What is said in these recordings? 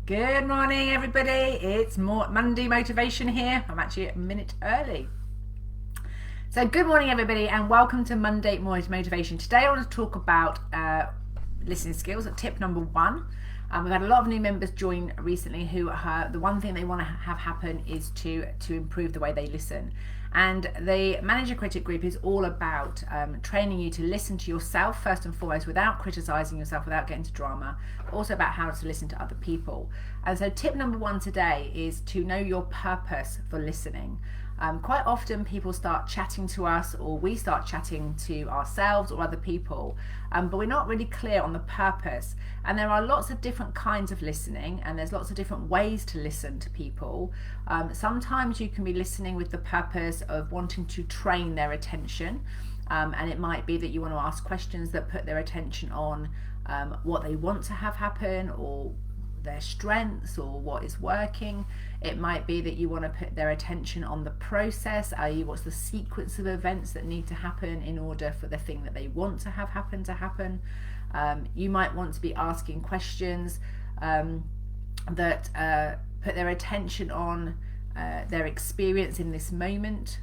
Good morning, everybody. It's Monday Motivation here. I'm actually a minute early. So good morning, everybody, and welcome to Monday Motivation. Today I want to talk about listening skills, tip number 1. We've had a lot of new members join recently who the one thing they want to have happen is to improve the way they listen. And the Manager Critic group is all about training you to listen to yourself first and foremost without criticising yourself, without getting into drama, but also about how to listen to other people. And so tip number 1 today is to know your purpose for listening. Quite often people start chatting to us, or we start chatting to ourselves or other people, but we're not really clear on the purpose. And there are lots of different kinds of listening, and there's lots of different ways to listen to people. Sometimes you can be listening with the purpose of wanting to train their attention, and it might be that you want to ask questions that put their attention on what they want to have happen, or their strengths, or what is working. It might be that you want to put their attention on the process, i.e. what's the sequence of events that need to happen in order for the thing that they want to have happen to happen. You might want to be asking questions that put their attention on their experience in this moment.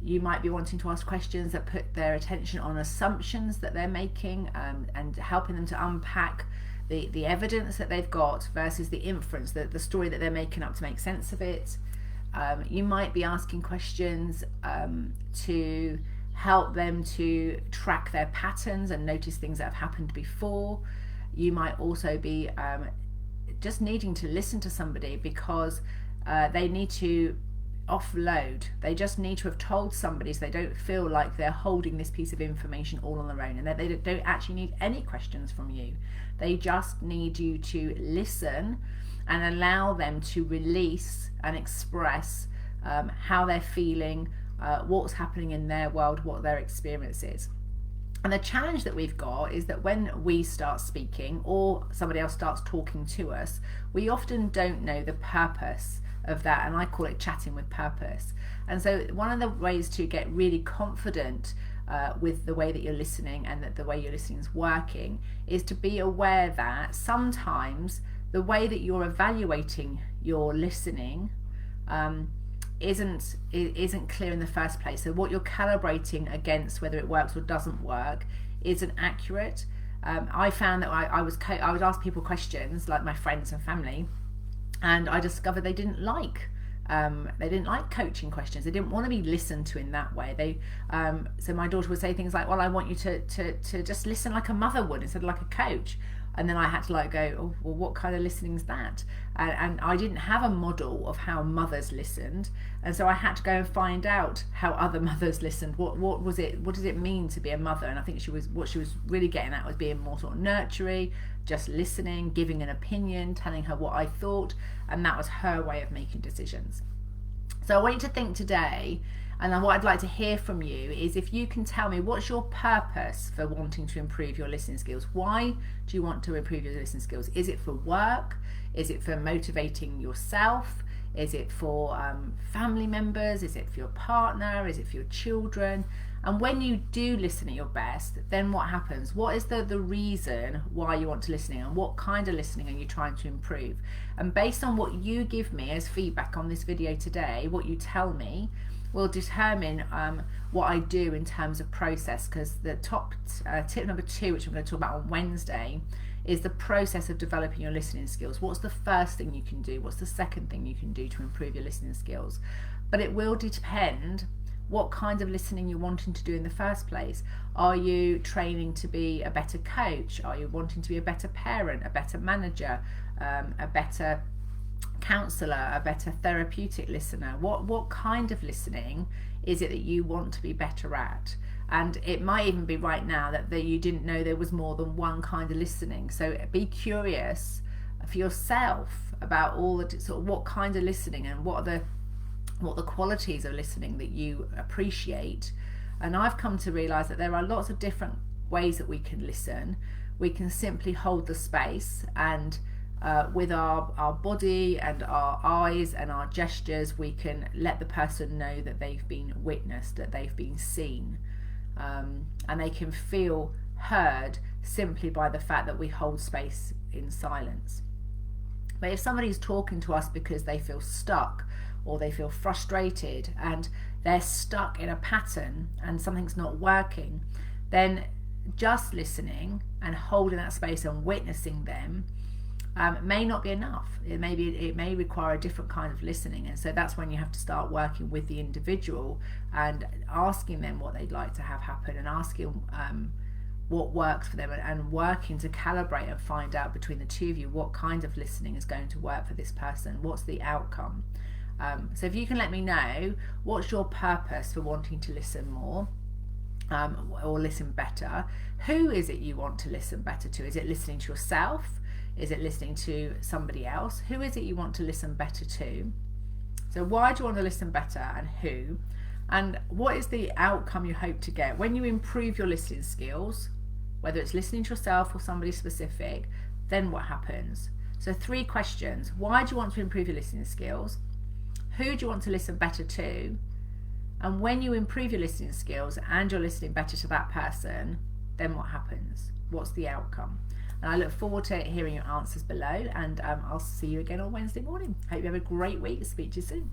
You might be wanting to ask questions that put their attention on assumptions that they're making, and helping them to unpack the evidence that they've got versus the inference, the story that they're making up to make sense of it. You might be asking questions to help them to track their patterns and notice things that have happened before. You might also be just needing to listen to somebody because they need to offload. They just need to have told somebody so they don't feel like they're holding this piece of information all on their own, and that they don't actually need any questions from you. They just need you to listen and allow them to release and express how they're feeling, what's happening in their world, what their experience is. And the challenge that we've got is that when we start speaking or somebody else starts talking to us, we often don't know the purpose of that, and I call it chatting with purpose. And so one of the ways to get really confident with the way that you're listening and that the way your listening is working is to be aware that sometimes the way that you're evaluating your listening isn't clear in the first place. So what you're calibrating against, whether it works or doesn't work, isn't accurate. I found that I would ask people questions, like my friends and family, and I discovered they didn't like coaching questions. They didn't want to be listened to in that way. So my daughter would say things like, well, I want you to just listen like a mother would instead of like a coach. And then I had to go, oh, well, what kind of listening is that? And I didn't have a model of how mothers listened, and so I had to go and find out how other mothers listened. What was it? What did it mean to be a mother? And I think what she was really getting at was being more sort of nurturing, just listening, giving an opinion, telling her what I thought, and that was her way of making decisions. So I want you to think today, and what I'd like to hear from you is if you can tell me what's your purpose for wanting to improve your listening skills. Why do you want to improve your listening skills? Is it for work? Is it for motivating yourself? Is it for family members? Is it for your partner? Is it for your children? And when you do listen at your best, then what happens? What is the reason why you want to listen, and what kind of listening are you trying to improve? And based on what you give me as feedback on this video today, what you tell me will determine what I do in terms of process, because the top tip number 2, which I'm going to talk about on Wednesday, is the process of developing your listening skills. What's the first thing you can do? What's the second thing you can do to improve your listening skills? But it will depend what kind of listening you're wanting to do in the first place. Are you training to be a better coach? Are you wanting to be a better parent, a better manager, a better counsellor, a better therapeutic listener? What kind of listening is it that you want to be better at? And it might even be right now that you didn't know there was more than one kind of listening. So be curious for yourself about all the sort of what kind of listening and what the qualities of listening that you appreciate. And I've come to realize that there are lots of different ways that we can listen. We can simply hold the space, and with our body and our eyes and our gestures, we can let the person know that they've been witnessed, that they've been seen, and they can feel heard simply by the fact that we hold space in silence. But if somebody's talking to us because they feel stuck or they feel frustrated and they're stuck in a pattern and something's not working, then just listening and holding that space and witnessing them may not be enough. It may require a different kind of listening, and so that's when you have to start working with the individual and asking them what they'd like to have happen, and asking what works for them, and working to calibrate and find out between the two of you what kind of listening is going to work for this person, what's the outcome. So if you can let me know what's your purpose for wanting to listen more, or listen better. Who is it you want to listen better to? Is it listening to yourself? Is it listening to somebody else? Who is it you want to listen better to? So why do you want to listen better, and who? And what is the outcome you hope to get when you improve your listening skills, whether it's listening to yourself or somebody specific? Then what happens? So 3 questions. Why do you want to improve your listening skills? Who do you want to listen better to? And when you improve your listening skills and you're listening better to that person, then what happens? What's the outcome? And I look forward to hearing your answers below, and I'll see you again on Wednesday morning. Hope you have a great week. Speak to you soon.